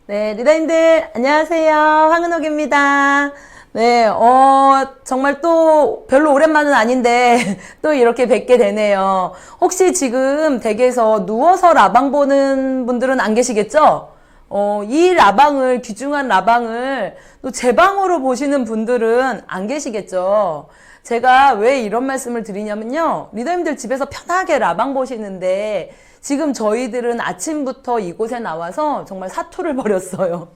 네, 리더님들 안녕하세요. 황은옥입니다. 네, 정말 또 별로 오랜만은 아닌데 또 이렇게 뵙게 되네요. 혹시 지금 댁에서 누워서 라방 보는 분들은 안 계시겠죠? 이 라방을, 귀중한 라방을 또 제 방으로 보시는 분들은 안 계시겠죠? 제가 왜 이런 말씀을 드리냐면요. 리더님들 집에서 편하게 라방 보시는데 지금 저희들은 아침부터 이곳에 나와서 정말 사투를 벌였어요.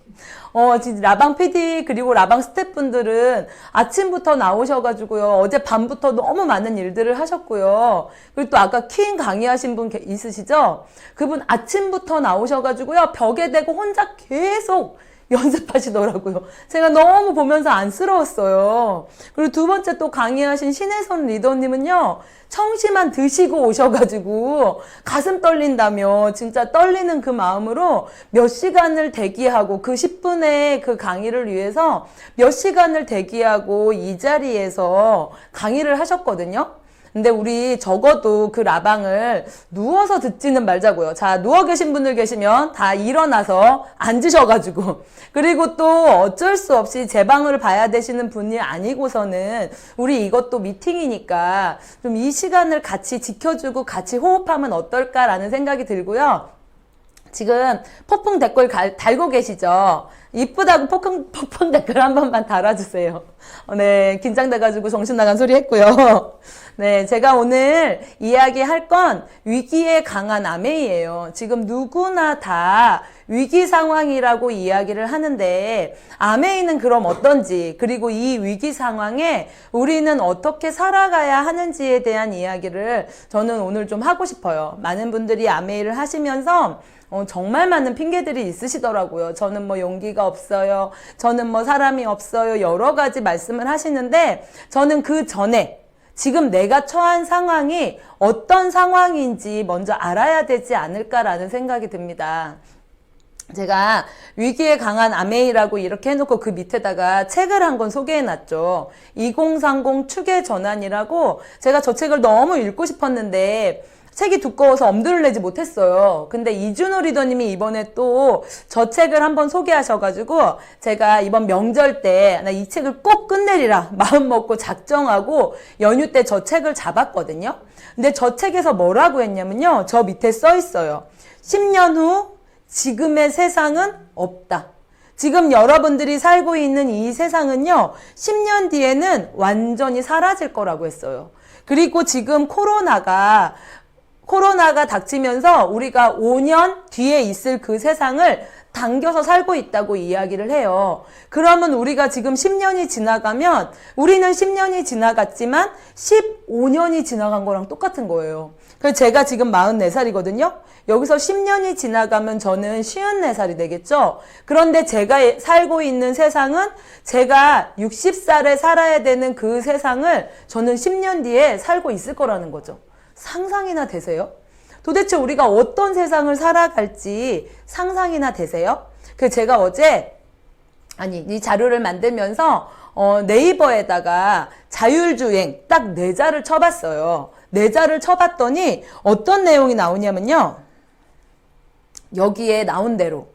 진짜 라방 PD 그리고 라방 스태프분들은 아침부터 나오셔가지고요. 어제 밤부터 너무 많은 일들을 하셨고요. 그리고 또 아까 킹 강의하신 분 있으시죠? 그분 아침부터 나오셔가지고요. 벽에 대고 혼자 계속 연습하시더라고요. 제가 너무 보면서 안쓰러웠어요. 그리고 두 번째 또 강의하신 신혜선 리더님은요. 청심환 드시고 오셔가지고 가슴 떨린다며 진짜 떨리는 그 마음으로 몇 시간을 대기하고 그 10분의 그 강의를 위해서 몇 시간을 대기하고 이 자리에서 강의를 하셨거든요. 근데 우리 적어도 그 라방을 누워서 듣지는 말자고요. 자, 누워 계신 분들 계시면 다 일어나서 앉으셔가지고 그리고 또 어쩔 수 없이 제 방을 봐야 되시는 분이 아니고서는 우리 이것도 미팅이니까 좀 이 시간을 같이 지켜주고 같이 호흡하면 어떨까라는 생각이 들고요. 지금 폭풍 댓글 달고 계시죠? 이쁘다고 폭풍 댓글 한 번만 달아주세요. 네, 긴장돼가지고 정신 나간 소리 했고요. 네, 제가 오늘 이야기할 건 위기에 강한 아메이예요. 지금 누구나 다 위기 상황이라고 이야기를 하는데 아메이는 그럼 어떤지 그리고 이 위기 상황에 우리는 어떻게 살아가야 하는지에 대한 이야기를 저는 오늘 좀 하고 싶어요. 많은 분들이 아메이를 하시면서 정말 많은 핑계들이 있으시더라고요. 저는 뭐 용기가 없어요. 저는 뭐 사람이 없어요. 여러 가지 말씀을 하시는데 저는 그 전에 지금 내가 처한 상황이 어떤 상황인지 먼저 알아야 되지 않을까라는 생각이 듭니다. 제가 위기에 강한 아메이라고 이렇게 해놓고 그 밑에다가 책을 한 권 소개해놨죠. 2030 축의 전환이라고 제가 저 책을 너무 읽고 싶었는데 책이 두꺼워서 엄두를 내지 못했어요. 근데 이준호 리더님이 이번에 또 저 책을 한번 소개하셔가지고 제가 이번 명절 때 나 이 책을 꼭 끝내리라 마음 먹고 작정하고 연휴 때 저 책을 잡았거든요. 근데 저 책에서 뭐라고 했냐면요. 저 밑에 써 있어요. 10년 후 지금의 세상은 없다. 지금 여러분들이 살고 있는 이 세상은요. 10년 뒤에는 완전히 사라질 거라고 했어요. 그리고 지금 코로나가 닥치면서 우리가 5년 뒤에 있을 그 세상을 당겨서 살고 있다고 이야기를 해요. 그러면 우리가 지금 10년이 지나가면 우리는 10년이 지나갔지만 15년이 지나간 거랑 똑같은 거예요. 그래서 제가 지금 44살이거든요. 여기서 10년이 지나가면 저는 54살이 되겠죠. 그런데 제가 살고 있는 세상은 제가 60살에 살아야 되는 그 세상을 저는 10년 뒤에 살고 있을 거라는 거죠. 상상이나 되세요? 도대체 우리가 어떤 세상을 살아갈지 상상이나 되세요? 제가 어제 이 자료를 만들면서 네이버에다가 자율주행 딱 4자를 쳐봤어요. 4자를 쳐봤더니 어떤 내용이 나오냐면요. 여기에 나온 대로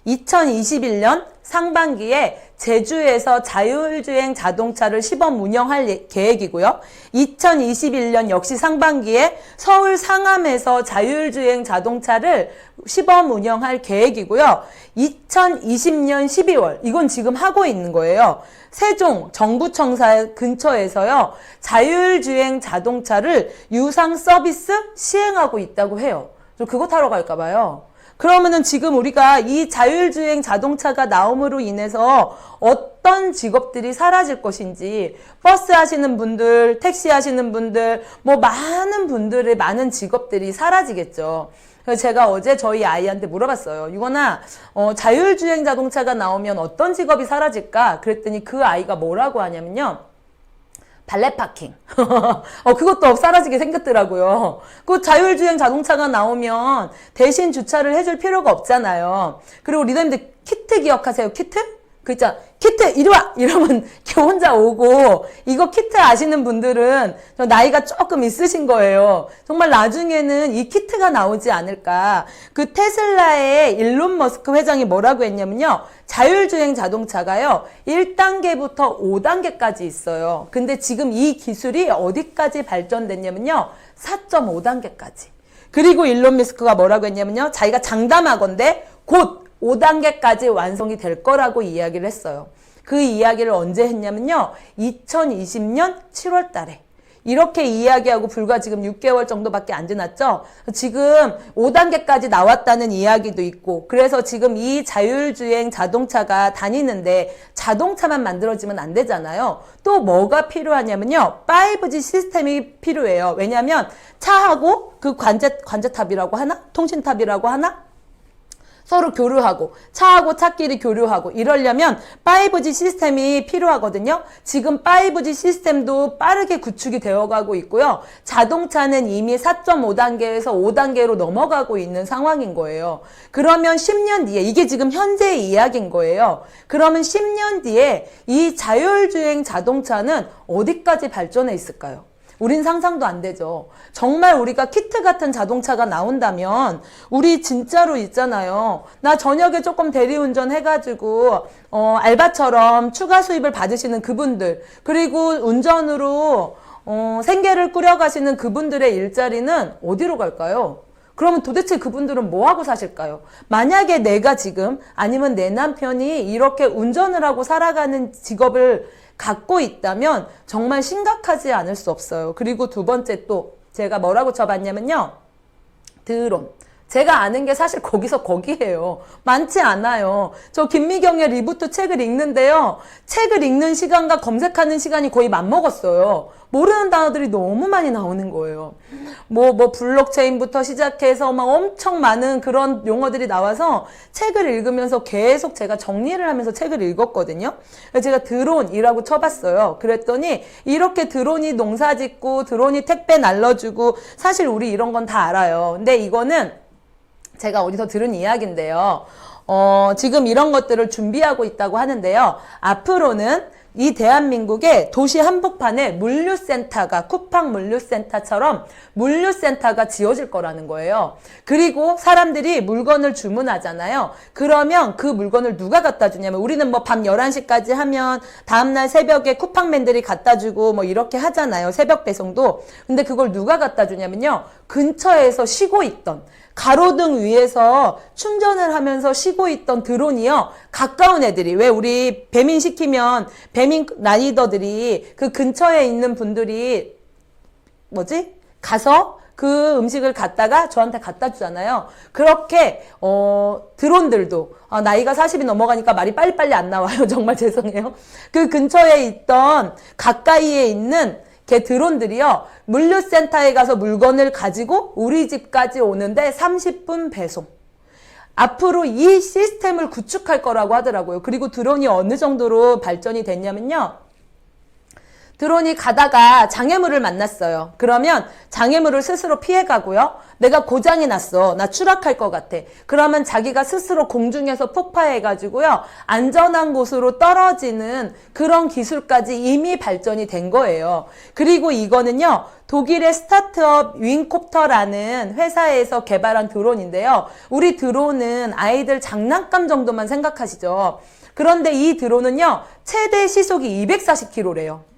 2021년 상반기에 제주에서 자율주행 자동차를 시범 운영할 계획이고요. 2021년 역시 상반기에 서울 상암에서 자율주행 자동차를 시범 운영할 계획이고요. 2020년 12월, 이건 지금 하고 있는 거예요. 세종 정부청사 근처에서요. 자율주행 자동차를 유상 서비스 시행하고 있다고 해요. 저 그거 타러 갈까 봐요. 그러면은 지금 우리가 이 자율주행 자동차가 나옴으로 인해서 어떤 직업들이 사라질 것인지 버스 하시는 분들, 택시 하시는 분들, 뭐 많은 분들의 많은 직업들이 사라지겠죠. 그래서 제가 어제 저희 아이한테 물어봤어요. 유건아, 자율주행 자동차가 나오면 어떤 직업이 사라질까? 그랬더니 그 아이가 뭐라고 하냐면요. 발렛 파킹. 그것도 사라지게 생겼더라고요. 그 자율주행 자동차가 나오면 대신 주차를 해줄 필요가 없잖아요. 그리고 리더님들 키트 기억하세요? 키트? 있잖아. 키트 이리 와! 이러면 이렇게 혼자 오고, 이거 키트 아시는 분들은 저 나이가 조금 있으신 거예요. 정말 나중에는 이 키트가 나오지 않을까. 그 테슬라의 일론 머스크 회장이 뭐라고 했냐면요. 자율주행 자동차가요. 1단계부터 5단계까지 있어요. 근데 지금 이 기술이 어디까지 발전됐냐면요. 4.5단계까지. 그리고 일론 머스크가 뭐라고 했냐면요. 자기가 장담하건대 곧 5단계까지 완성이 될 거라고 이야기를 했어요. 그 이야기를 언제 했냐면요. 2020년 7월 달에. 이렇게 이야기하고 불과 지금 6개월 정도밖에 안 지났죠. 지금 5단계까지 나왔다는 이야기도 있고, 그래서 지금 이 자율주행 자동차가 다니는데 자동차만 만들어지면 안 되잖아요. 또 뭐가 필요하냐면요. 5G 시스템이 필요해요. 왜냐하면 차하고 그 관제탑이라고 하나? 통신탑이라고 하나? 서로 교류하고 차하고 차끼리 교류하고 이러려면 5G 시스템이 필요하거든요. 지금 5G 시스템도 빠르게 구축이 되어가고 있고요. 자동차는 이미 4.5단계에서 5단계로 넘어가고 있는 상황인 거예요. 그러면 10년 뒤에 이게 지금 현재의 이야기인 거예요. 그러면 10년 뒤에 이 자율주행 자동차는 어디까지 발전해 있을까요? 우린 상상도 안 되죠. 정말 우리가 키트 같은 자동차가 나온다면 우리 진짜로 있잖아요. 나 저녁에 조금 대리운전 해가지고 알바처럼 추가 수입을 받으시는 그분들, 그리고 운전으로 생계를 꾸려가시는 그분들의 일자리는 어디로 갈까요? 그러면 도대체 그분들은 뭐하고 사실까요? 만약에 내가 지금 아니면 내 남편이 이렇게 운전을 하고 살아가는 직업을 갖고 있다면 정말 심각하지 않을 수 없어요. 그리고 두 번째 또 제가 뭐라고 쳐봤냐면요. 드론. 제가 아는 게 사실 거기서 거기예요. 많지 않아요. 저 김미경의 리부트 책을 읽는데요. 책을 읽는 시간과 검색하는 시간이 거의 맞먹었어요. 모르는 단어들이 너무 많이 나오는 거예요. 뭐 블록체인부터 시작해서 막 엄청 많은 그런 용어들이 나와서 책을 읽으면서 계속 제가 정리를 하면서 책을 읽었거든요. 그래서 제가 드론이라고 쳐봤어요. 그랬더니 이렇게 드론이 농사 짓고 드론이 택배 날려주고 사실 우리 이런 건 다 알아요. 근데 이거는 제가 어디서 들은 이야기인데요. 지금 이런 것들을 준비하고 있다고 하는데요. 앞으로는 이 대한민국의 도시 한복판에 물류센터가 쿠팡 물류센터처럼 물류센터가 지어질 거라는 거예요. 그리고 사람들이 물건을 주문하잖아요. 그러면 그 물건을 누가 갖다 주냐면 우리는 뭐 밤 11시까지 하면 다음날 새벽에 쿠팡맨들이 갖다 주고 뭐 이렇게 하잖아요. 새벽 배송도. 근데 그걸 누가 갖다 주냐면요. 근처에서 쉬고 있던 가로등 위에서 충전을 하면서 쉬고 있던 드론이요. 가까운 애들이 왜 우리 배민 시키면 배민 라이더들이 그 근처에 있는 분들이 가서 그 음식을 갖다가 저한테 갖다 주잖아요. 그렇게 드론들도 나이가 40이 넘어가니까 말이 빨리빨리 안 나와요. 정말 죄송해요. 그 근처에 있던 가까이에 있는 개 드론들이요. 물류센터에 가서 물건을 가지고 우리 집까지 오는데 30분 배송. 앞으로 이 시스템을 구축할 거라고 하더라고요. 그리고 드론이 어느 정도로 발전이 됐냐면요. 드론이 가다가 장애물을 만났어요. 그러면 장애물을 스스로 피해가고요. 내가 고장이 났어. 나 추락할 것 같아. 그러면 자기가 스스로 공중에서 폭파해가지고요. 안전한 곳으로 떨어지는 그런 기술까지 이미 발전이 된 거예요. 그리고 이거는요. 독일의 스타트업 윙콥터라는 회사에서 개발한 드론인데요. 우리 드론은 아이들 장난감 정도만 생각하시죠. 그런데 이 드론은요. 최대 시속이 240km래요.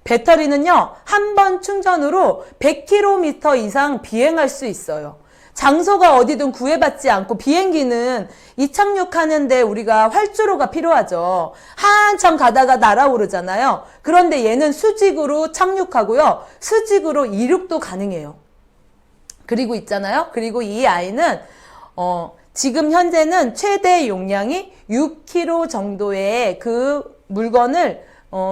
배터리는요, 한 번 충전으로 100km 이상 비행할 수 있어요. 장소가 어디든 구애받지 않고 비행기는 이착륙하는데 우리가 활주로가 필요하죠. 한참 가다가 날아오르잖아요. 그런데 얘는 수직으로 착륙하고요. 수직으로 이륙도 가능해요. 그리고 있잖아요. 그리고 이 아이는 지금 현재는 최대 용량이 6kg 정도의 그 물건을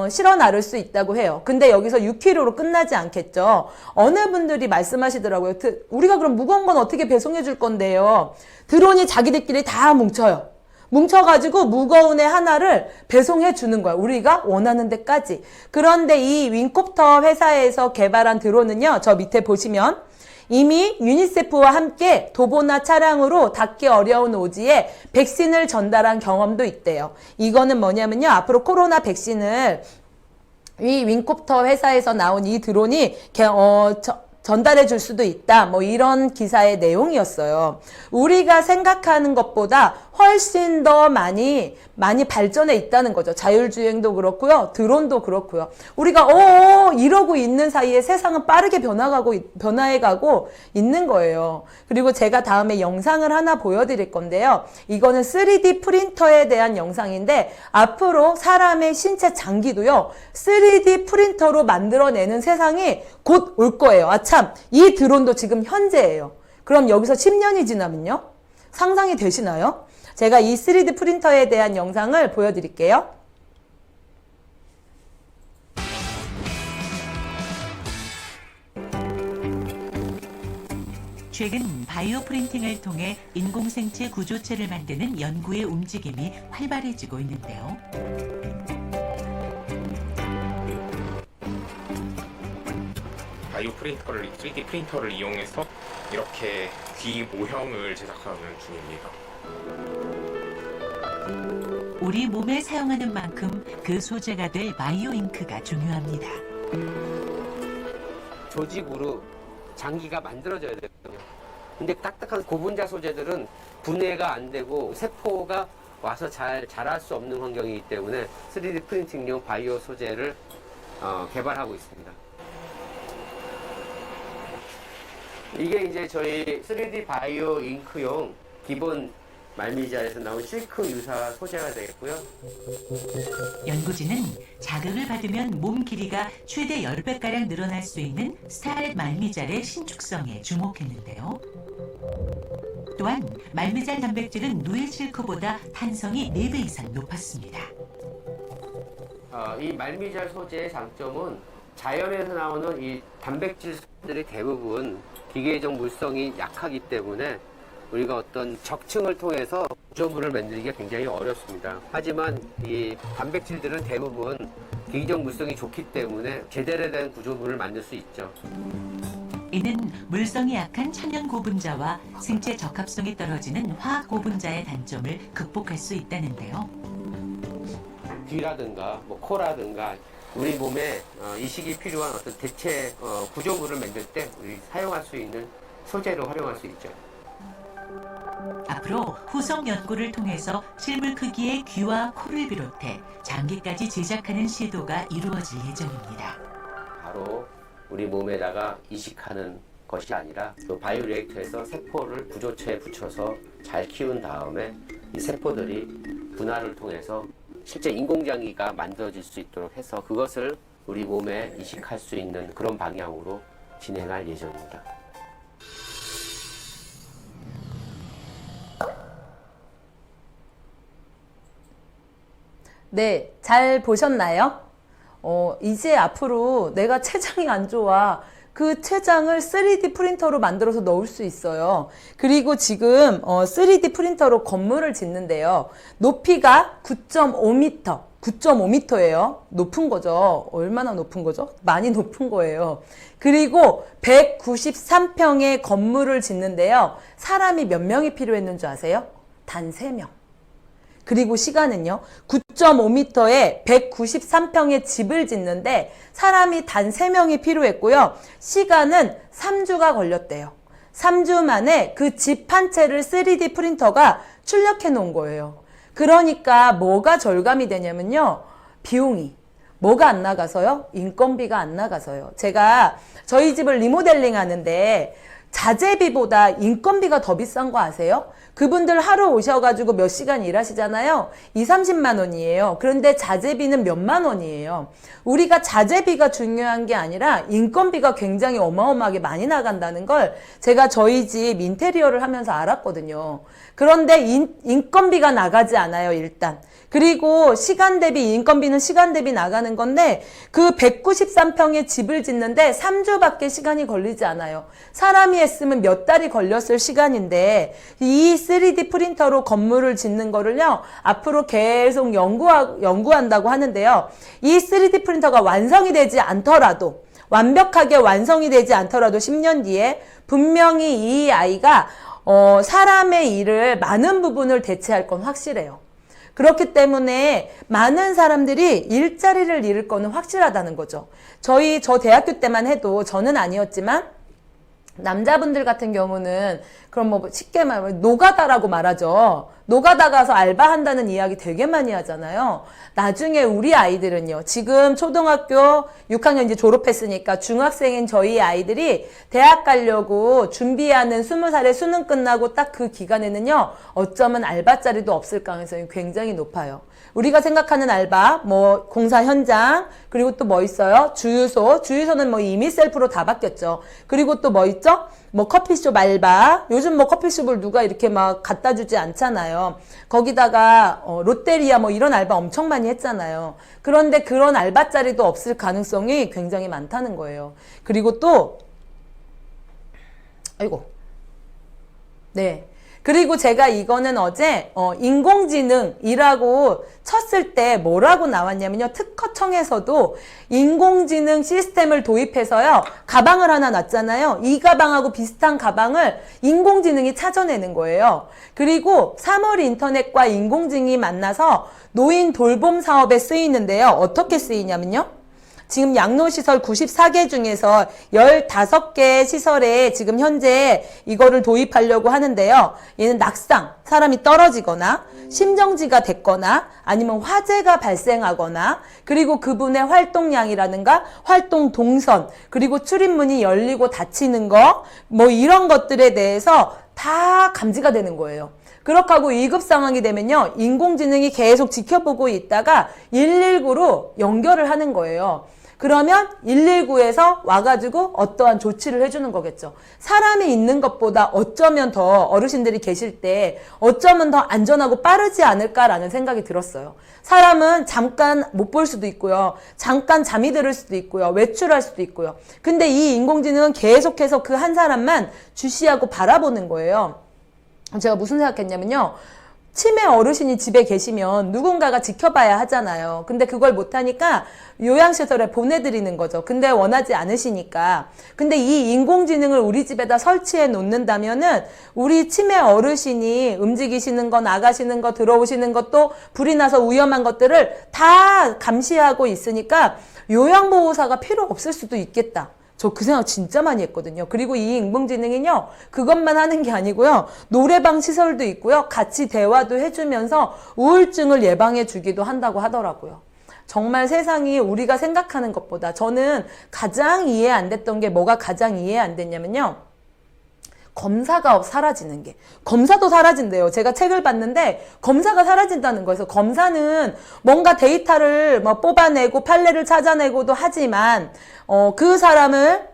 실어 나를 수 있다고 해요. 근데 여기서 6kg로 끝나지 않겠죠. 어느 분들이 말씀하시더라고요. 우리가 그럼 무거운 건 어떻게 배송해 줄 건데요? 드론이 자기들끼리 다 뭉쳐요. 뭉쳐가지고 무거운 애 하나를 배송해 주는 거야. 우리가 원하는 데까지. 그런데 이 윙콥터 회사에서 개발한 드론은요. 저 밑에 보시면 이미 유니세프와 함께 도보나 차량으로 닿기 어려운 오지에 백신을 전달한 경험도 있대요. 이거는 뭐냐면요. 앞으로 코로나 백신을 이 윙콥터 회사에서 나온 이 드론이 전달해 줄 수도 있다. 뭐 이런 기사의 내용이었어요. 우리가 생각하는 것보다 훨씬 더 많이 발전해 있다는 거죠. 자율주행도 그렇고요. 드론도 그렇고요. 우리가 이러고 있는 사이에 세상은 빠르게 변화해가고 있는 거예요. 그리고 제가 다음에 영상을 하나 보여드릴 건데요. 이거는 3D 프린터에 대한 영상인데 앞으로 사람의 신체 장기도요. 3D 프린터로 만들어내는 세상이 곧 올 거예요. 참, 이 드론도 지금 현재예요. 그럼 여기서 10년이 지나면요? 상상이 되시나요? 제가 이 3D 프린터에 대한 영상을 보여드릴게요. 최근 바이오 프린팅을 통해 인공생체 구조체를 만드는 연구의 움직임이 활발해지고 있는데요. 바이오 프린터를 3D 프린터를 이용해서 이렇게 귀 모형을 제작하는 중입니다. 우리 몸에 사용하는 만큼 그 소재가 될 바이오 잉크가 중요합니다. 조직으로 장기가 만들어져야 되거든요. 근데 딱딱한 고분자 소재들은 분해가 안 되고 세포가 와서 잘 자랄 수 없는 환경이기 때문에 3D 프린팅용 바이오 소재를 개발하고 있습니다. 이게 이제 저희 3D 바이오 잉크용 기본 말미잘에서 나온 실크 유사 소재가 되겠고요. 연구진은 자극을 받으면 몸 길이가 최대 10배가량 늘어날 수 있는 스타렛 말미잘의 신축성에 주목했는데요. 또한 말미잘 단백질은 누에 실크보다 탄성이 4배 이상 높았습니다. 이 말미잘 소재의 장점은 자연에서 나오는 이 단백질들이 대부분 기계적 물성이 약하기 때문에 우리가 어떤 적층을 통해서 구조물을 만들기가 굉장히 어렵습니다. 하지만 이 단백질들은 대부분 기계적 물성이 좋기 때문에 제대로 된 구조물을 만들 수 있죠. 이는 물성이 약한 천연 고분자와 생체 적합성이 떨어지는 화학 고분자의 단점을 극복할 수 있다는데요. 귀라든가 뭐 코라든가 우리 몸에 이식이 필요한 어떤 대체 구조물을 만들 때 우리 사용할 수 있는 소재로 활용할 수 있죠. 앞으로 후속 연구를 통해서 실물 크기의 귀와 코를 비롯해 장기까지 제작하는 시도가 이루어질 예정입니다. 바로 우리 몸에다가 이식하는 것이 아니라 또 바이오 리액터에서 세포를 구조체에 붙여서 잘 키운 다음에 이 세포들이 분할을 통해서 실제 인공장기가 만들어질 수 있도록 해서 그것을 우리 몸에 이식할 수 있는 그런 방향으로 진행할 예정입니다. 네, 잘 보셨나요? 이제 앞으로 내가 췌장이 안 좋아. 그 췌장을 3D 프린터로 만들어서 넣을 수 있어요. 그리고 지금 3D 프린터로 건물을 짓는데요. 높이가 9.5m, 9.5m예요. 높은 거죠. 얼마나 높은 거죠? 많이 높은 거예요. 그리고 193평의 건물을 짓는데요. 사람이 몇 명이 필요했는 줄 아세요? 단 3명. 그리고 시간은요. 9.5m에 193평의 집을 짓는데 사람이 단 3명이 필요했고요. 시간은 3주가 걸렸대요. 3주 만에 그 집 한 채를 3D 프린터가 출력해 놓은 거예요. 그러니까 뭐가 절감이 되냐면요. 비용이. 뭐가 안 나가서요? 인건비가 안 나가서요. 제가 저희 집을 리모델링 하는데 자재비보다 인건비가 더 비싼 거 아세요? 그분들 하루 오셔가지고 몇 시간 일하시잖아요. 20-30만 원이에요. 그런데 자재비는 몇만 원이에요. 우리가 자재비가 중요한 게 아니라 인건비가 굉장히 어마어마하게 많이 나간다는 걸 제가 저희 집 인테리어를 하면서 알았거든요. 그런데 인건비가 나가지 않아요, 일단. 그리고 시간 대비, 인건비는 시간 대비 나가는 건데 그 193평의 집을 짓는데 3주밖에 시간이 걸리지 않아요. 사람이 했으면 몇 달이 걸렸을 시간인데 이 3D 프린터로 건물을 짓는 거를요, 앞으로 계속 연구한다고 하는데요. 이 3D 프린터가 완성이 되지 않더라도 완벽하게 완성이 되지 않더라도 10년 뒤에 분명히 이 아이가 사람의 일을 많은 부분을 대체할 건 확실해요. 그렇기 때문에 많은 사람들이 일자리를 잃을 거는 확실하다는 거죠. 저 대학교 때만 해도 저는 아니었지만 남자분들 같은 경우는 그럼 뭐 쉽게 말하면 노가다라고 말하죠. 노가다 가서 알바한다는 이야기 되게 많이 하잖아요. 나중에 우리 아이들은요. 지금 초등학교 6학년 이제 졸업했으니까 중학생인 저희 아이들이 대학 가려고 준비하는 20살에 수능 끝나고 딱 그 기간에는요. 어쩌면 알바 자리도 없을 가능성이 굉장히 높아요. 우리가 생각하는 알바, 뭐 공사 현장, 그리고 또 뭐 있어요? 주유소는 뭐 이미 셀프로 다 바뀌었죠. 그리고 또 뭐 있죠? 뭐 커피숍 알바. 요즘 뭐 커피숍을 누가 이렇게 막 갖다 주지 않잖아요. 거기다가 롯데리아 뭐 이런 알바 엄청 많이 했잖아요. 그런데 그런 알바 자리도 없을 가능성이 굉장히 많다는 거예요. 그리고 또 그리고 제가 이거는 어제 인공지능이라고 쳤을 때 뭐라고 나왔냐면요. 특허청에서도 인공지능 시스템을 도입해서요. 가방을 하나 놨잖아요. 이 가방하고 비슷한 가방을 인공지능이 찾아내는 거예요. 그리고 3월 인터넷과 인공지능이 만나서 노인 돌봄 사업에 쓰이는데요. 어떻게 쓰이냐면요. 지금 양로시설 94개 중에서 15개 시설에 지금 현재 이거를 도입하려고 하는데요. 얘는 낙상, 사람이 떨어지거나 심정지가 됐거나 아니면 화재가 발생하거나 그리고 그분의 활동량이라든가 활동 동선 그리고 출입문이 열리고 닫히는 거 뭐 이런 것들에 대해서 다 감지가 되는 거예요. 그렇게 하고 위급 상황이 되면요. 인공지능이 계속 지켜보고 있다가 119로 연결을 하는 거예요. 그러면 119에서 와가지고 어떠한 조치를 해주는 거겠죠. 사람이 있는 것보다 어쩌면 더 어르신들이 계실 때 어쩌면 더 안전하고 빠르지 않을까라는 생각이 들었어요. 사람은 잠깐 못 볼 수도 있고요. 잠깐 잠이 들을 수도 있고요. 외출할 수도 있고요. 근데 이 인공지능은 계속해서 그 한 사람만 주시하고 바라보는 거예요. 제가 무슨 생각했냐면요. 치매 어르신이 집에 계시면 누군가가 지켜봐야 하잖아요. 근데 그걸 못하니까 요양시설에 보내드리는 거죠. 근데 원하지 않으시니까. 근데 이 인공지능을 우리 집에다 설치해 놓는다면은 우리 치매 어르신이 움직이시는 거, 나가시는 거, 들어오시는 것도 불이 나서 위험한 것들을 다 감시하고 있으니까 요양보호사가 필요 없을 수도 있겠다. 저 그 생각 진짜 많이 했거든요. 그리고 이 인공지능은요, 그것만 하는 게 아니고요, 노래방 시설도 있고요, 같이 대화도 해주면서 우울증을 예방해 주기도 한다고 하더라고요. 정말 세상이 우리가 생각하는 것보다 저는 가장 이해 안 됐던 게 뭐가 가장 이해 안 됐냐면요. 검사가 사라지는 게. 검사도 사라진대요. 제가 책을 봤는데 검사가 사라진다는 거예요. 그래서 검사는 뭔가 데이터를 뭐 뽑아내고 판례를 찾아내고도 하지만 그 사람을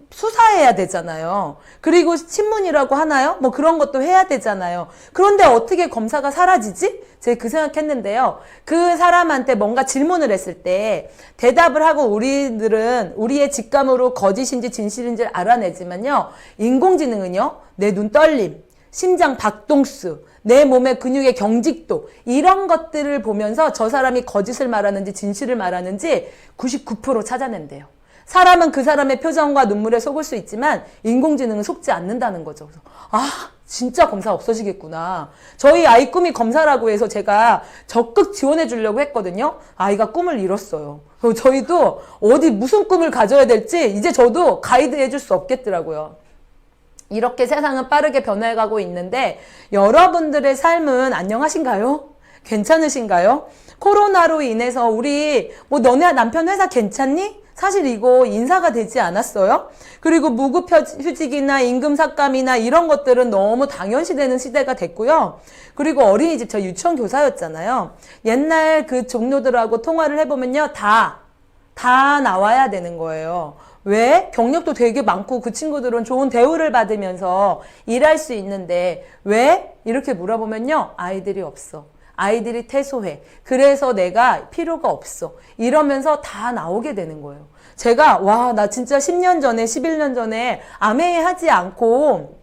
수사해야 되잖아요. 그리고 신문이라고 하나요? 뭐 그런 것도 해야 되잖아요. 그런데 어떻게 검사가 사라지지? 제가 그 생각했는데요. 그 사람한테 뭔가 질문을 했을 때 대답을 하고 우리들은 우리의 직감으로 거짓인지 진실인지를 알아내지만요. 인공지능은요. 내 눈 떨림, 심장 박동수, 내 몸의 근육의 경직도 이런 것들을 보면서 저 사람이 거짓을 말하는지 진실을 말하는지 99% 찾아낸대요. 사람은 그 사람의 표정과 눈물에 속을 수 있지만 인공지능은 속지 않는다는 거죠. 그래서 진짜 검사 없어지겠구나. 저희 아이 꿈이 검사라고 해서 제가 적극 지원해 주려고 했거든요. 아이가 꿈을 잃었어요. 그래서 저희도 어디 무슨 꿈을 가져야 될지 이제 저도 가이드 해줄 수 없겠더라고요. 이렇게 세상은 빠르게 변해가고 있는데 여러분들의 삶은 안녕하신가요? 괜찮으신가요? 코로나로 인해서 우리 너네 남편 회사 괜찮니? 사실 이거 인사가 되지 않았어요? 그리고 무급휴직이나 임금삭감이나 이런 것들은 너무 당연시되는 시대가 됐고요. 그리고 어린이집 저 유치원 교사였잖아요. 옛날 그 종료들하고 통화를 해보면요. 다 나와야 되는 거예요. 왜? 경력도 되게 많고 그 친구들은 좋은 대우를 받으면서 일할 수 있는데 왜? 이렇게 물어보면요. 아이들이 없어. 아이들이 태소해. 그래서 내가 필요가 없어. 이러면서 다 나오게 되는 거예요. 제가 나 진짜 10년 전에 11년 전에 암회의 하지 않고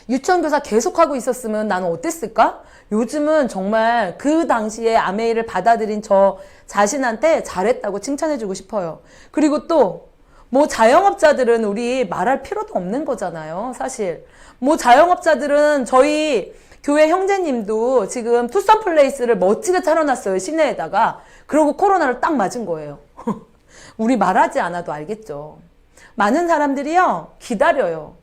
유치원교사 계속하고 있었으면 나는 어땠을까? 요즘은 정말 그 당시에 아메이를 받아들인 저 자신한테 잘했다고 칭찬해주고 싶어요. 그리고 또 뭐 자영업자들은 우리 말할 필요도 없는 거잖아요. 사실 뭐 자영업자들은 저희 교회 형제님도 지금 투썸 플레이스를 멋지게 차려놨어요. 시내에다가. 그러고 코로나를 딱 맞은 거예요. 우리 말하지 않아도 알겠죠. 많은 사람들이요 기다려요.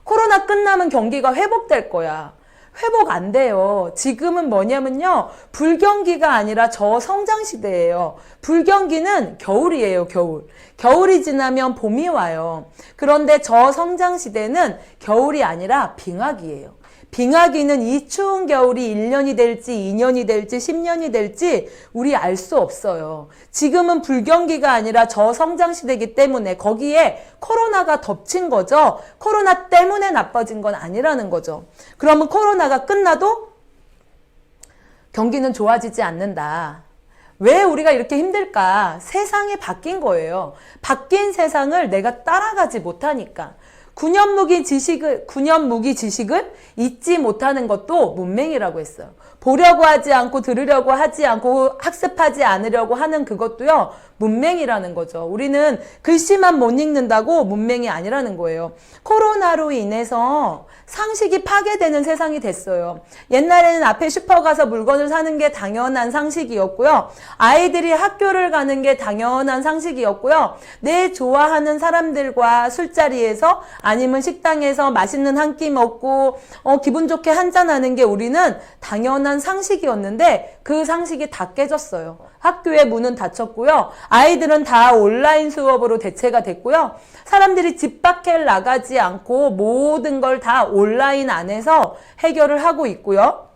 코로나 끝나면 경기가 회복될 거야. 회복 안 돼요. 지금은 뭐냐면요. 불경기가 아니라 저성장 시대예요. 불경기는 겨울이에요. 겨울. 겨울이 지나면 봄이 와요. 그런데 저성장 시대는 겨울이 아니라 빙하기예요. 빙하기는 이 추운 겨울이 1년이 될지 2년이 될지 10년이 될지 우리 알 수 없어요. 지금은 불경기가 아니라 저성장 시대이기 때문에 거기에 코로나가 덮친 거죠. 코로나 때문에 나빠진 건 아니라는 거죠. 그러면 코로나가 끝나도 경기는 좋아지지 않는다. 왜 우리가 이렇게 힘들까? 세상이 바뀐 거예요. 바뀐 세상을 내가 따라가지 못하니까. 9년 무기 지식을 잊지 못하는 것도 문맹이라고 했어요. 보려고 하지 않고 들으려고 하지 않고 학습하지 않으려고 하는 그것도요. 문맹이라는 거죠. 우리는 글씨만 못 읽는다고 문맹이 아니라는 거예요. 코로나로 인해서 상식이 파괴되는 세상이 됐어요. 옛날에는 앞에 슈퍼 가서 물건을 사는 게 당연한 상식이었고요. 아이들이 학교를 가는 게 당연한 상식이었고요. 내 좋아하는 사람들과 술자리에서 아니면 식당에서 맛있는 한 끼 먹고 기분 좋게 한잔하는 게 우리는 당연한 상식이었는데 그 상식이 다 깨졌어요. 학교의 문은 닫혔고요. 아이들은 다 온라인 수업으로 대체가 됐고요. 사람들이 집 밖에 나가지 않고 모든 걸 다 온라인 안에서 해결을 하고 있고요.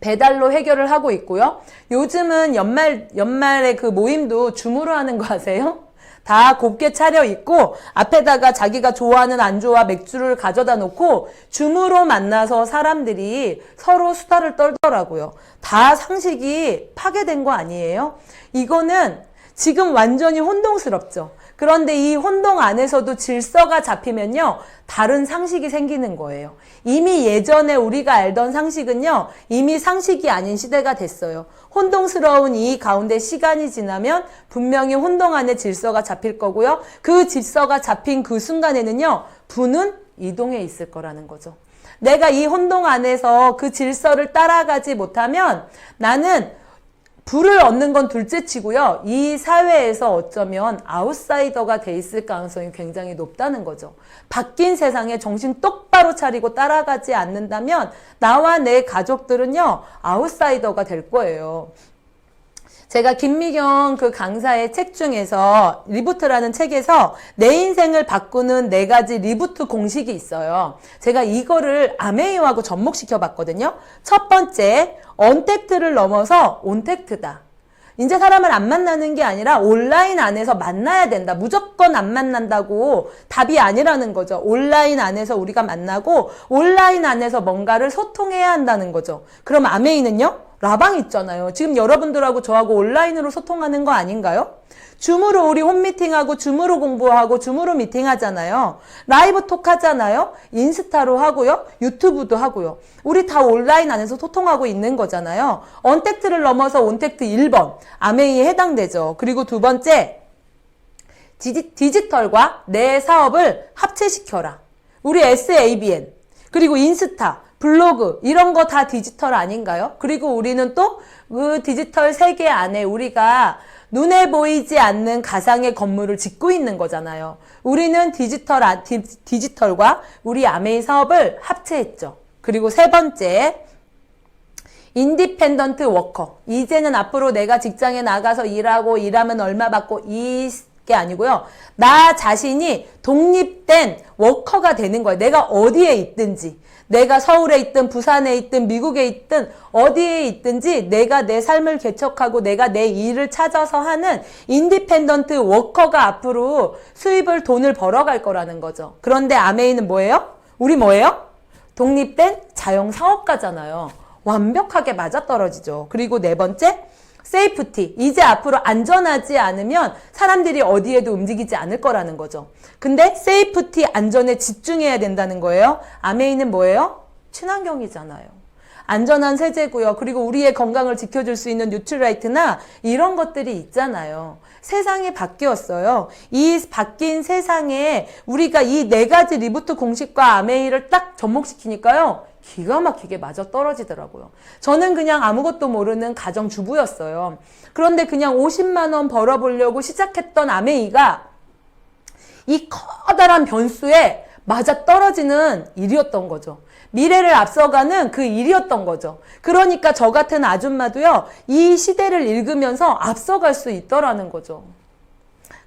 배달로 해결을 하고 있고요. 요즘은 연말에 그 모임도 줌으로 하는 거 아세요? 다 곱게 차려입고 앞에다가 자기가 좋아하는 안주와 맥주를 가져다 놓고 줌으로 만나서 사람들이 서로 수다를 떨더라고요. 다 상식이 파괴된 거 아니에요? 이거는 지금 완전히 혼동스럽죠. 그런데 이 혼동 안에서도 질서가 잡히면요. 다른 상식이 생기는 거예요. 이미 예전에 우리가 알던 상식은요. 이미 상식이 아닌 시대가 됐어요. 혼동스러운 이 가운데 시간이 지나면 분명히 혼동 안에 질서가 잡힐 거고요. 그 질서가 잡힌 그 순간에는요. 부는 이동해 있을 거라는 거죠. 내가 이 혼동 안에서 그 질서를 따라가지 못하면 나는 부를 얻는 건 둘째 치고요. 이 사회에서 어쩌면 아웃사이더가 돼 있을 가능성이 굉장히 높다는 거죠. 바뀐 세상에 정신 똑바로 차리고 따라가지 않는다면 나와 내 가족들은요. 아웃사이더가 될 거예요. 제가 김미경 그 강사의 책 중에서 리부트라는 책에서 내 인생을 바꾸는 4가지 리부트 공식이 있어요. 제가 이거를 아메이하고 접목시켜 봤거든요. 첫 번째, 언택트를 넘어서 온택트다. 이제 사람을 안 만나는 게 아니라 온라인 안에서 만나야 된다. 무조건 안 만난다고 답이 아니라는 거죠. 온라인 안에서 우리가 만나고 온라인 안에서 뭔가를 소통해야 한다는 거죠. 그럼 아메이는요? 라방 있잖아요. 지금 여러분들하고 저하고 온라인으로 소통하는 거 아닌가요? 줌으로 우리 홈미팅하고 줌으로 공부하고 줌으로 미팅하잖아요. 라이브 톡 하잖아요. 인스타로 하고요. 유튜브도 하고요. 우리 다 온라인 안에서 소통하고 있는 거잖아요. 언택트를 넘어서 온택트 1번. 아메이에 해당되죠. 그리고 두 번째, 디지털과 내 사업을 합체시켜라. 우리 SABN, 그리고 인스타, 블로그 이런 거 다 디지털 아닌가요? 그리고 우리는 또 그 디지털 세계 안에 우리가 눈에 보이지 않는 가상의 건물을 짓고 있는 거잖아요. 우리는 디지털과 우리 아메이 사업을 합체했죠. 그리고 세 번째, 인디펜던트 워커. 이제는 앞으로 내가 직장에 나가서 일하고 일하면 얼마 받고 이게 아니고요. 나 자신이 독립된 워커가 되는 거예요. 내가 어디에 있든지. 내가 서울에 있든 부산에 있든 미국에 있든 어디에 있든지 내가 내 삶을 개척하고 내가 내 일을 찾아서 하는 인디펜던트 워커가 앞으로 돈을 벌어갈 거라는 거죠. 그런데 아메이는 뭐예요? 우리 뭐예요? 독립된 자영사업가잖아요. 완벽하게 맞아떨어지죠. 그리고 네 번째, 세이프티, 이제 앞으로 안전하지 않으면 사람들이 어디에도 움직이지 않을 거라는 거죠. 근데 세이프티, 안전에 집중해야 된다는 거예요. 아메이는 뭐예요? 친환경이잖아요. 안전한 세제고요. 그리고 우리의 건강을 지켜줄 수 있는 뉴트라이트나 이런 것들이 있잖아요. 세상이 바뀌었어요. 이 바뀐 세상에 우리가 이 네 가지 리부트 공식과 아메이를 딱 접목시키니까요. 기가 막히게 맞아 떨어지더라고요. 저는 그냥 아무것도 모르는 가정주부였어요. 그런데 그냥 50만 원 벌어보려고 시작했던 아메이가 이 커다란 변수에 맞아 떨어지는 일이었던 거죠. 미래를 앞서가는 그 일이었던 거죠. 그러니까 저 같은 아줌마도요, 이 시대를 읽으면서 앞서갈 수 있더라는 거죠.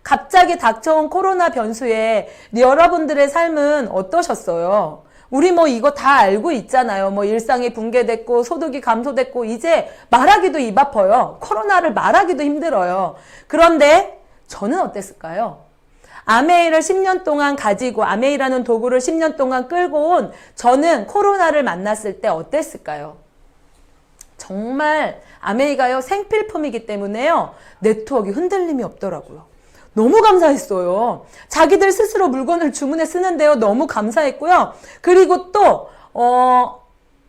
갑자기 닥쳐온 코로나 변수에 여러분들의 삶은 어떠셨어요? 우리 뭐 이거 다 알고 있잖아요. 뭐 일상이 붕괴됐고 소득이 감소됐고 이제 말하기도 입 아파요. 코로나를 말하기도 힘들어요. 그런데 저는 어땠을까요? 아메이를 10년 동안 가지고 아메이라는 도구를 10년 동안 끌고 온 저는 코로나를 만났을 때 어땠을까요? 정말 아메이가요 생필품이기 때문에요 네트워크에 흔들림이 없더라고요. 너무 감사했어요. 자기들 스스로 물건을 주문해 쓰는데요 너무 감사했고요. 그리고 또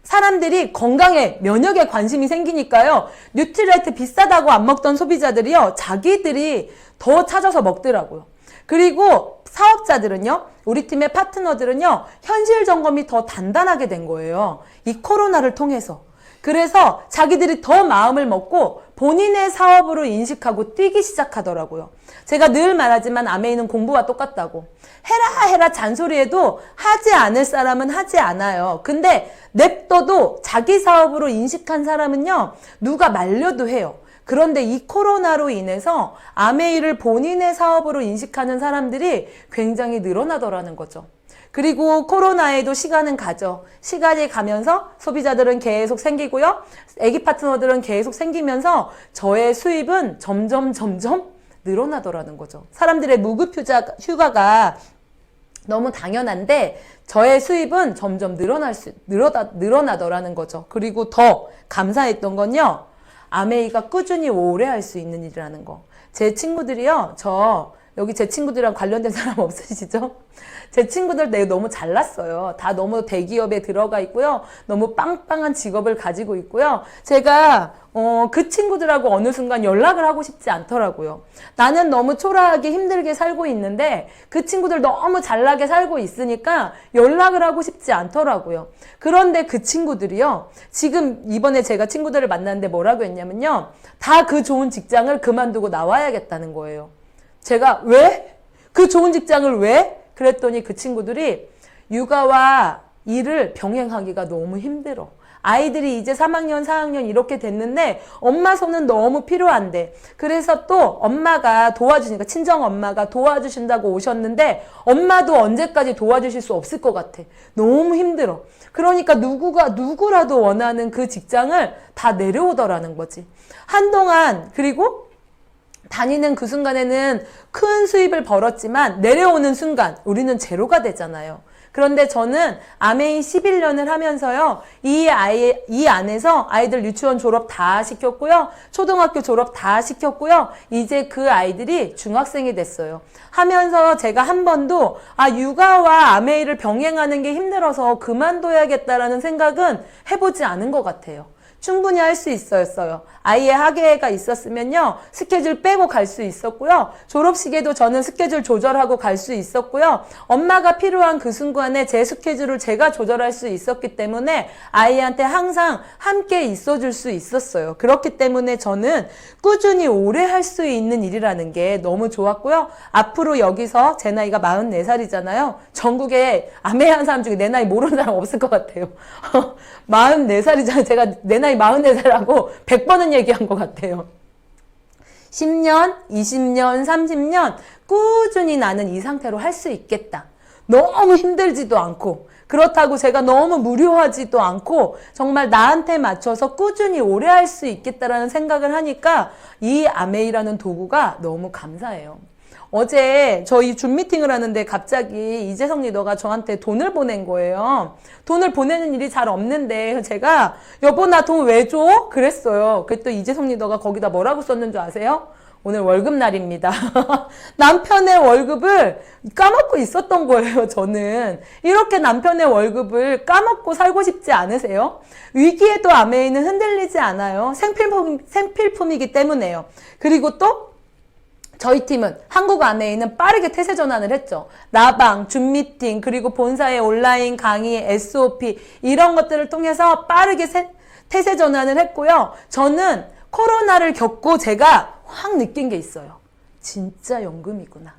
사람들이 건강에 면역에 관심이 생기니까요 뉴트라이트 비싸다고 안 먹던 소비자들이요 자기들이 더 찾아서 먹더라고요. 그리고 사업자들은요, 우리 팀의 파트너들은요, 현실 점검이 더 단단하게 된 거예요. 이 코로나를 통해서. 그래서 자기들이 더 마음을 먹고 본인의 사업으로 인식하고 뛰기 시작하더라고요. 제가 늘 말하지만 아메이는 공부와 똑같다고. 해라 잔소리해도 하지 않을 사람은 하지 않아요. 근데 냅둬도 자기 사업으로 인식한 사람은요, 누가 말려도 해요. 그런데 이 코로나로 인해서 아메이를 본인의 사업으로 인식하는 사람들이 굉장히 늘어나더라는 거죠. 그리고 코로나에도 시간은 가죠. 시간이 가면서 소비자들은 계속 생기고요. 애기 파트너들은 계속 생기면서 저의 수입은 점점 늘어나더라는 거죠. 사람들의 무급 휴가가 너무 당연한데 저의 수입은 점점 늘어나더라는 거죠. 그리고 더 감사했던 건요. 아메이가 꾸준히 오래 할 수 있는 일이라는 거. 제 친구들이요. 여기 제 친구들이랑 관련된 사람 없으시죠? 제 친구들 너무 잘났어요. 다 너무 대기업에 들어가 있고요. 너무 빵빵한 직업을 가지고 있고요. 제가 그 친구들하고 어느 순간 연락을 하고 싶지 않더라고요. 나는 너무 초라하게 힘들게 살고 있는데 그 친구들 너무 잘나게 살고 있으니까 연락을 하고 싶지 않더라고요. 그런데 그 친구들이요. 지금 이번에 제가 친구들을 만났는데 뭐라고 했냐면요. 다 그 좋은 직장을 그만두고 나와야겠다는 거예요. 제가 왜? 그 좋은 직장을 왜? 그랬더니 그 친구들이 육아와 일을 병행하기가 너무 힘들어. 아이들이 이제 3학년, 4학년 이렇게 됐는데 엄마 손은 너무 필요한데 그래서 또 엄마가 도와주니까 친정 엄마가 도와주신다고 오셨는데 엄마도 언제까지 도와주실 수 없을 것 같아. 너무 힘들어. 그러니까 누구라도 원하는 그 직장을 다 내려오더라는 거지. 한동안 그리고 다니는 그 순간에는 큰 수입을 벌었지만 내려오는 순간 우리는 제로가 되잖아요. 그런데 저는 아메이 11년을 하면서요. 이 안에서 아이들 유치원 졸업 다 시켰고요. 초등학교 졸업 다 시켰고요. 이제 그 아이들이 중학생이 됐어요. 하면서 제가 한 번도 육아와 아메이를 병행하는 게 힘들어서 그만둬야겠다라는 생각은 해보지 않은 것 같아요. 충분히 할 수 있었어요. 아이의 학예가 있었으면요. 스케줄 빼고 갈 수 있었고요. 졸업식에도 저는 스케줄 조절하고 갈 수 있었고요. 엄마가 필요한 그 순간에 제 스케줄을 제가 조절할 수 있었기 때문에 아이한테 항상 함께 있어줄 수 있었어요. 그렇기 때문에 저는 꾸준히 오래 할 수 있는 일이라는 게 너무 좋았고요. 앞으로 여기서 제 나이가 44살이잖아요. 전국에 아메이한 사람 중에 내 나이 모르는 사람 없을 것 같아요. 44살이잖아요. 제가 내 나이 44살하고 100번은 얘기한 것 같아요. 10년, 20년, 30년 꾸준히 나는 이 상태로 할 수 있겠다. 너무 힘들지도 않고 그렇다고 제가 너무 무료하지도 않고 정말 나한테 맞춰서 꾸준히 오래 할 수 있겠다라는 생각을 하니까 이 아메이라는 도구가 너무 감사해요. 어제 저희 줌 미팅을 하는데 갑자기 이재성 리더가 저한테 돈을 보낸 거예요. 돈을 보내는 일이 잘 없는데 제가 여보 나 돈 왜 줘? 그랬어요. 그랬더니 이재성 리더가 거기다 뭐라고 썼는 줄 아세요? 오늘 월급날입니다. 남편의 월급을 까먹고 있었던 거예요, 저는. 이렇게 남편의 월급을 까먹고 살고 싶지 않으세요? 위기에도 아메이는 흔들리지 않아요. 생필품이기 때문에요. 그리고 또 저희 팀은 한국 아메이는 빠르게 태세 전환을 했죠. 라방, 줌 미팅, 그리고 본사의 온라인 강의, SOP 이런 것들을 통해서 빠르게 태세 전환을 했고요. 저는 코로나를 겪고 제가 확 느낀 게 있어요. 진짜 연금이구나.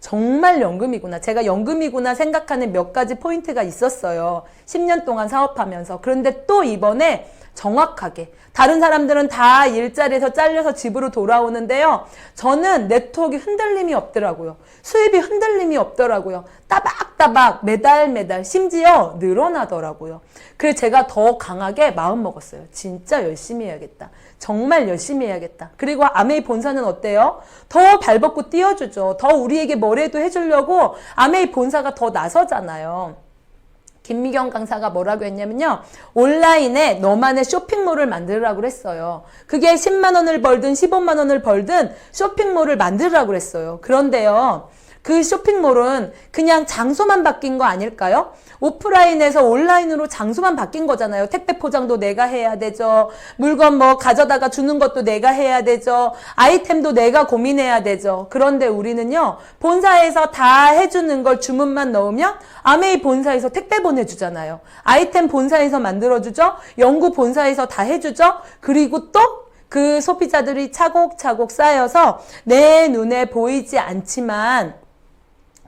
정말 연금이구나. 제가 연금이구나 생각하는 몇 가지 포인트가 있었어요. 10년 동안 사업하면서. 그런데 또 이번에 정확하게 다른 사람들은 다 일자리에서 잘려서 집으로 돌아오는데요. 저는 네트워크에 흔들림이 없더라고요. 수입이 흔들림이 없더라고요. 따박따박 매달 심지어 늘어나더라고요. 그래서 제가 더 강하게 마음 먹었어요. 진짜 열심히 해야겠다. 정말 열심히 해야겠다. 그리고 아메이 본사는 어때요? 더 발벗고 뛰어주죠. 더 우리에게 뭐라도 해주려고 아메이 본사가 더 나서잖아요. 김미경 강사가 뭐라고 했냐면요. 온라인에 너만의 쇼핑몰을 만들라고 그랬어요. 그게 10만 원을 벌든 15만 원을 벌든 쇼핑몰을 만들라고 그랬어요. 그런데요. 그 쇼핑몰은 그냥 장소만 바뀐 거 아닐까요? 오프라인에서 온라인으로 장소만 바뀐 거잖아요. 택배 포장도 내가 해야 되죠. 물건 뭐 가져다가 주는 것도 내가 해야 되죠. 아이템도 내가 고민해야 되죠. 그런데 우리는요. 본사에서 다 해주는 걸 주문만 넣으면 아메이 본사에서 택배 보내주잖아요. 아이템 본사에서 만들어주죠. 연구 본사에서 다 해주죠. 그리고 또 그 소비자들이 차곡차곡 쌓여서 내 눈에 보이지 않지만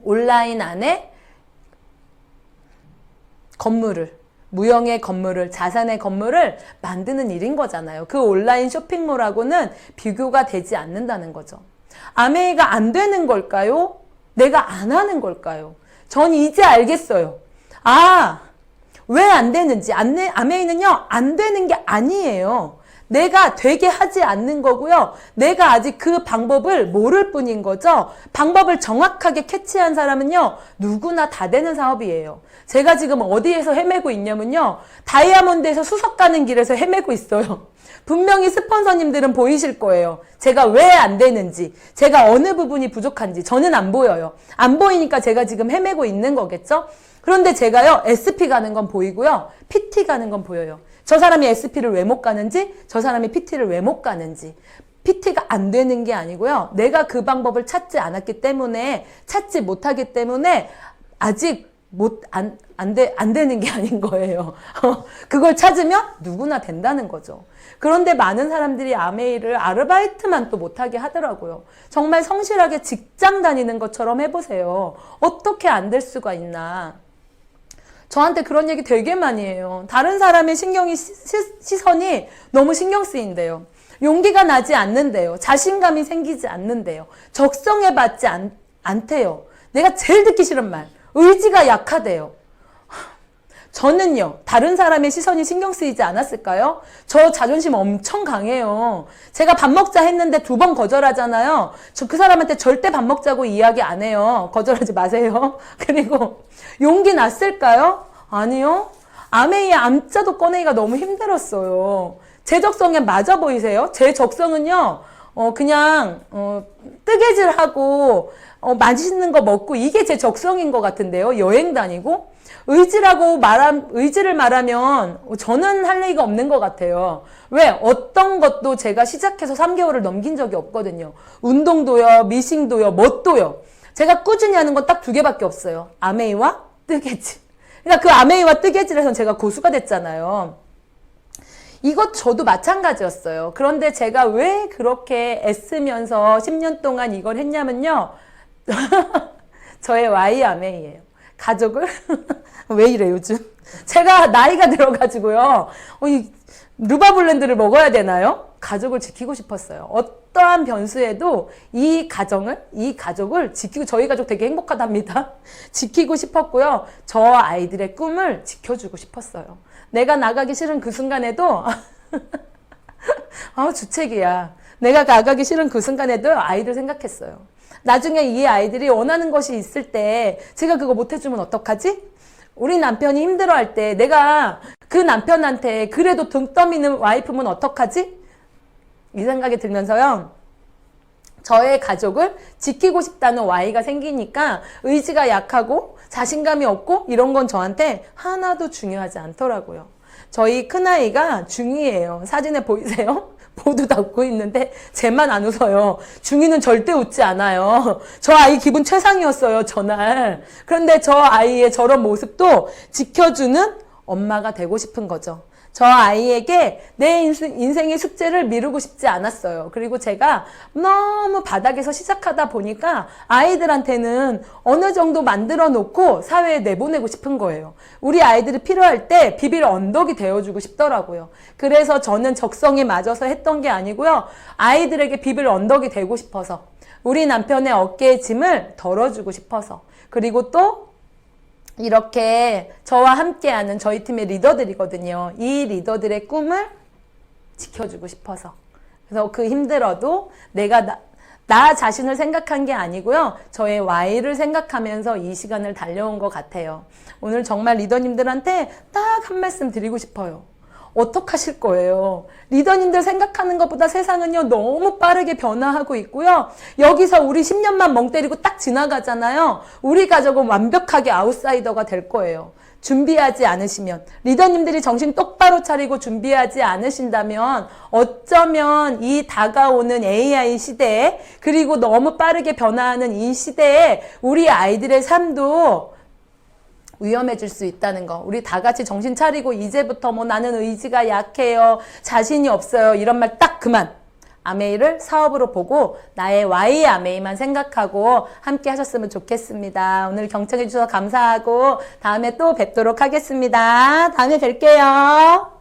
온라인 안에 건물을, 무형의 건물을, 자산의 건물을 만드는 일인 거잖아요. 그 온라인 쇼핑몰하고는 비교가 되지 않는다는 거죠. 아메이가 안 되는 걸까요? 내가 안 하는 걸까요? 전 이제 알겠어요. 아, 왜 안 되는지. 아메이는요, 안 되는 게 아니에요. 내가 되게 하지 않는 거고요. 내가 아직 그 방법을 모를 뿐인 거죠. 방법을 정확하게 캐치한 사람은요. 누구나 다 되는 사업이에요. 제가 지금 어디에서 헤매고 있냐면요. 다이아몬드에서 수석 가는 길에서 헤매고 있어요. 분명히 스폰서님들은 보이실 거예요. 제가 왜 안 되는지, 제가 어느 부분이 부족한지 저는 안 보여요. 안 보이니까 제가 지금 헤매고 있는 거겠죠? 그런데 제가요. SP 가는 건 보이고요. PT 가는 건 보여요. 저 사람이 SP를 왜 못 가는지, 저 사람이 PT를 왜 못 가는지. PT가 안 되는 게 아니고요. 내가 그 방법을 찾지 않았기 때문에, 찾지 못하기 때문에 아직 안 되는 게 아닌 거예요. 그걸 찾으면 누구나 된다는 거죠. 그런데 많은 사람들이 아메이를 아르바이트만 또 못하게 하더라고요. 정말 성실하게 직장 다니는 것처럼 해보세요. 어떻게 안 될 수가 있나. 저한테 그런 얘기 되게 많이 해요. 다른 사람의 시선이 너무 신경 쓰인대요. 용기가 나지 않는데요. 자신감이 생기지 않는데요. 적성해받지 않대요. 내가 제일 듣기 싫은 말. 의지가 약하대요. 저는요. 다른 사람의 시선이 신경 쓰이지 않았을까요? 저 자존심 엄청 강해요. 제가 밥 먹자 했는데 2번 거절하잖아요. 저 그 사람한테 절대 밥 먹자고 이야기 안 해요. 거절하지 마세요. 그리고 용기 났을까요? 아니요. 아메이의 암자도 꺼내기가 너무 힘들었어요. 제 적성에 맞아 보이세요? 제 적성은요. 그냥 뜨개질하고 맛있는 거 먹고 이게 제 적성인 것 같은데요. 여행 다니고 의지를 말하면 저는 할 얘기가 없는 것 같아요. 왜? 어떤 것도 제가 시작해서 3개월을 넘긴 적이 없거든요. 운동도요, 미싱도요, 뭣도요. 제가 꾸준히 하는 건 딱 2개밖에 없어요. 아메이와 뜨개질. 그러니까 그 아메이와 뜨개질에선 제가 고수가 됐잖아요. 이것 저도 마찬가지였어요. 그런데 제가 왜 그렇게 애쓰면서 10년 동안 이걸 했냐면요. 저의 Y 아메이예요. 가족을 왜 이래 요즘? 제가 나이가 들어가지고요. 이 루바블렌드를 먹어야 되나요? 가족을 지키고 싶었어요. 어떠한 변수에도 이 가족을 지키고, 저희 가족 되게 행복하답니다. 지키고 싶었고요. 저 아이들의 꿈을 지켜주고 싶었어요. 내가 나가기 싫은 그 순간에도 주책이야. 내가 나가기 싫은 그 순간에도 아이들 생각했어요. 나중에 이 아이들이 원하는 것이 있을 때 제가 그거 못 해주면 어떡하지? 우리 남편이 힘들어할 때 내가 그 남편한테 그래도 등 떠미는 와이프면 어떡하지? 이 생각이 들면서요. 저의 가족을 지키고 싶다는 Y가 생기니까 의지가 약하고 자신감이 없고 이런 건 저한테 하나도 중요하지 않더라고요. 저희 큰아이가 중2예요. 사진에 보이세요? 모두 다 웃고 있는데 쟤만 안 웃어요. 중2는 절대 웃지 않아요. 저 아이 기분 최상이었어요, 저날. 그런데 저 아이의 저런 모습도 지켜주는 엄마가 되고 싶은 거죠. 저 아이에게 내 인생의 숙제를 미루고 싶지 않았어요. 그리고 제가 너무 바닥에서 시작하다 보니까 아이들한테는 어느 정도 만들어 놓고 사회에 내보내고 싶은 거예요. 우리 아이들이 필요할 때 비빌 언덕이 되어주고 싶더라고요. 그래서 저는 적성에 맞아서 했던 게 아니고요. 아이들에게 비빌 언덕이 되고 싶어서, 우리 남편의 어깨의 짐을 덜어주고 싶어서, 그리고 또 이렇게 저와 함께하는 저희 팀의 리더들이거든요. 이 리더들의 꿈을 지켜주고 싶어서. 그래서 그 힘들어도 내가 나 자신을 생각한 게 아니고요. 저의 Y를 생각하면서 이 시간을 달려온 것 같아요. 오늘 정말 리더님들한테 딱 한 말씀 드리고 싶어요. 어떡하실 거예요? 리더님들 생각하는 것보다 세상은요, 너무 빠르게 변화하고 있고요. 여기서 우리 10년만 멍 때리고 딱 지나가잖아요. 우리 가족은 완벽하게 아웃사이더가 될 거예요. 준비하지 않으시면, 리더님들이 정신 똑바로 차리고 준비하지 않으신다면 어쩌면 이 다가오는 AI 시대에, 그리고 너무 빠르게 변화하는 이 시대에 우리 아이들의 삶도 위험해질 수 있다는 거. 우리 다 같이 정신 차리고 이제부터 뭐 나는 의지가 약해요, 자신이 없어요, 이런 말 딱 그만. 아메이를 사업으로 보고 나의 Y 아메이만 생각하고 함께 하셨으면 좋겠습니다. 오늘 경청해 주셔서 감사하고 다음에 또 뵙도록 하겠습니다. 다음에 뵐게요.